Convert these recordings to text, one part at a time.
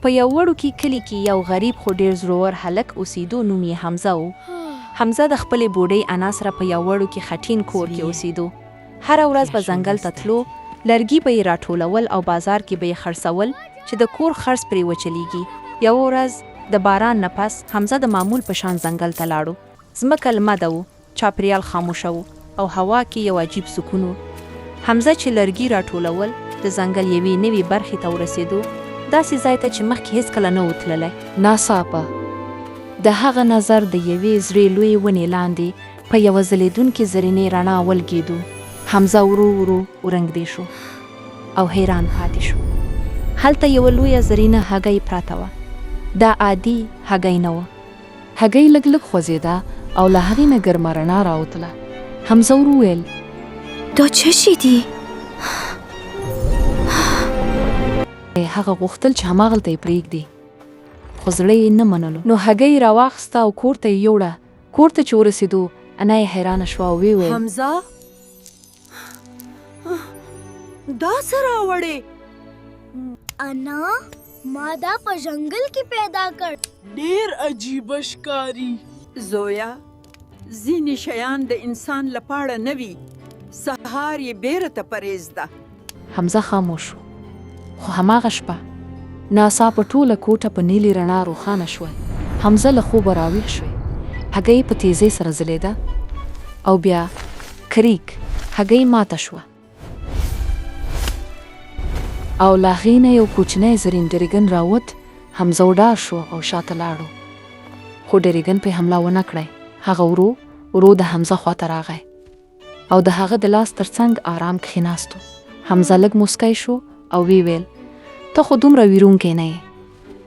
په یو وړوکي کلي کې یو غریب خو ډېر زړور هلک اوسېدو، نوم یې حمزه و. حمزه د خپلې بوډۍ انا سره په یو وړوکي خټین کور کې اوسېدو. هره ورځ به ځنګل ته تلو، لرګي به یې راټولول او بازار کې به یې خرڅول چې د کور خرڅ پرې وچلیږي. یوه ورځ د باران نه پس حمزه د معمول په شان ځنګل ته لاړو. ځمکه لمده و، چاپېریال خاموشه و او هوا کې یو عجیب سکون و. حمزه چې لرګي راټولول د ځنګل یوې نوې برخې ته ورسېدو، داسې ځای ته چې مخکې هېڅکله نه و تللی. ناڅاپه د هغه نظر د یوې زړې لویې ونې لاندې په یوه ځلېدونکې زرینې رڼا ولګېدو. حمزه ورو ورو ورنږدې شو او حیران پاتې شو. هلته یوه لویه زرینه هګۍ پرته وه. دا عادي هګۍ نه وه. هګۍ لږ لږ خوځېده او له هغې نه ګرمه رڼا راوتله. حمزه ور وویل: دا څه شي دي؟ هغه غوښتل چې هماغلته یې پرېږدي، خو زړه یې نه منلو. نو هګۍ یې راواخیسته او کور ته یې یوړه. کور ته چې ورسېدو، انا یې حیرانه شوه او ویې ویل: حمزه، دا څه راوړې؟ انا، ما دا په ځنګل کې پیدا کړ. ډېر عجیبه ښکاري. زویا، ځینې شیان د انسان لپاره نه وي. سهار یې بیره ته پرېږده. حمزه خاموش شو. خو هماغه شپه ناڅاپه ټوله کوټه په نیلې رڼا روښانه شوه. حمزه له خوبه راویښ شوی. هګۍ په تیزۍ سره ځلېده او بیا کریک هګۍ ماته شوه او له هغې نه یو کوچنی زرین ډریګن راووت. حمزه وډار شو او شاته لاړو، خو ډریګن پرې حمله ونه کړی. هغه ورو ورو د حمزه خواته راغی او د هغه د لاس تر څنګ آرام کښېناستو. حمزه لږ موسکی شو او وی ویل: ته خو دومره ویرونکی نه یې،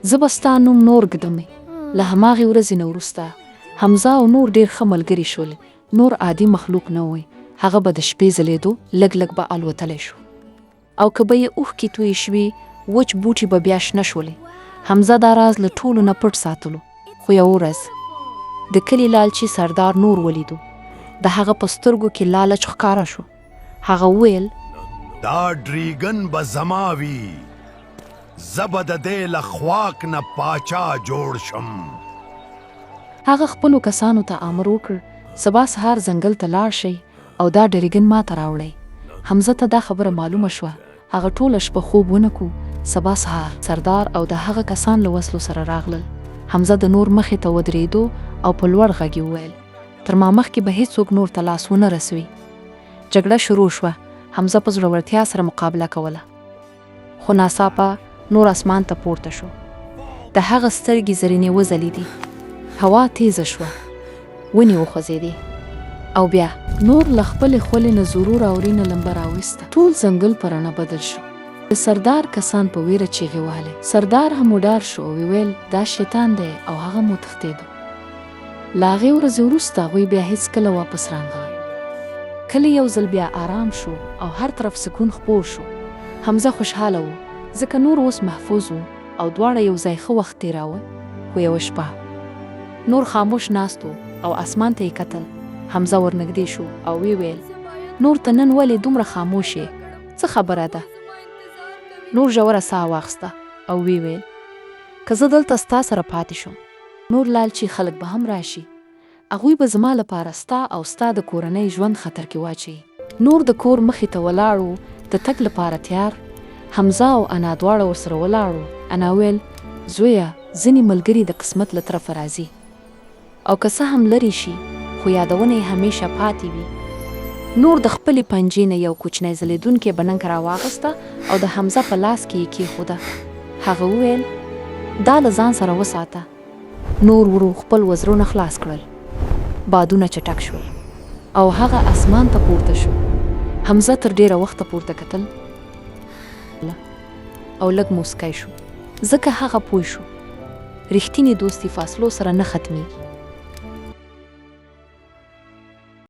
زه به ستا نوم نور ږدمې. له هماغې ورځې نه وروسته حمزه او نور ډېر ښه ملګري شول. نور عادي مخلوق نه وی. هغه به د شپې ځلېدو، لږ لږ به الوتلی شو، او که به یې اوښکې تویې شوې، وچ بوټي به بیا شنه شولې. حمزه دا راز له ټولو نه پټ ساتلو. خو یوه ورځ د کلي لالچي سردار نور ولیدو. د هغه په سترګو کې لالچ ښکاره شو. هغه وویل: دا ډریګن به زما وي، زه به د دې له خواک نه پاچا جوړ شم. هغه خپلو کسانو ته امر وکړ: سبا سهار ځنګل ته لاړ شئ او دا ډریګن ما ته راوړئ. حمزه ته دا خبره معلومه شوه. هغه ټوله شپه خوب ونه کو. سبا سهار سردار او د هغه کسان له وسلو سره راغلل. حمزه د نور مخې ته ودرېدو او په لوړ غږ یې وویل: تر ما مخکې به هیڅوک نور ته لاس ونه رسوي. جګړه شروع شوه. حمزه په زړورتیا سره مقابله کوله، خو ناڅاپه نور اسمان ته پورته شو. د هغه سترګې زرینې وځلېدې. هوا تیزه شوه، ونې وخوځېدې او بیا نور له خپلې خولې نه ضرور اورینه لمبه راویسته. ټول ځنګل په رڼا بدل شو. د سردار کسان په ویره چیغې وهلې. سردار هم وډار شو او ویل: دا شیطان دی، او هغه مو تښتېدو. له هغې ورځې وروسته هغوی بیا هیڅکله واپس رانغلل. کلی یو ځل بیا آرام شو او هر طرف سکون خپور شو. حمزه خوشحاله و ځکه نور اوس محفوظ و او دواړه یو ځای ښه وخت تېراوه. خو یوه شپه نور خاموش ناست و او اسمان ته یې کتل. حمزه ورنږدې شو او وی ویل: نور ته نن ولې دومره خاموش یې؟ څه خبره ده؟ نور ژوره ساه واخیسته او وی ویل: که زه دلته ستا سره پاتې شم، نور لالچي خلک به هم راشي. هغوی به زما لپاره ستا او ستا د کورنۍ ژوند خطر کې واچوي. نور د کور مخې ته ولاړو، د تګ لپاره تیار. حمزه او انا دواړه ورسره ولاړو. انا ویل: زویه، ځینې ملګري د قسمت له طرفه راځي، او که څه هم لرې شي، خو یادونه یې همیشه پاتې وي. نور د خپلې پنجې نه یو کوچنی ځلېدونکی بنګ راواخیسته او د حمزه په لاس کې یې کېښوده. هغه وویل: دا له ځان سره وساته. نور ورو خپل وزرونه خلاص کړل. بادونه چټک شول او هغه اسمان ته پورته شو. حمزه تر ډېره وخته پورته کتل او لږ موسکی شو، ځکه هغه پوه شو رښتینې دوستي فاصلو سره نه ختمیږي.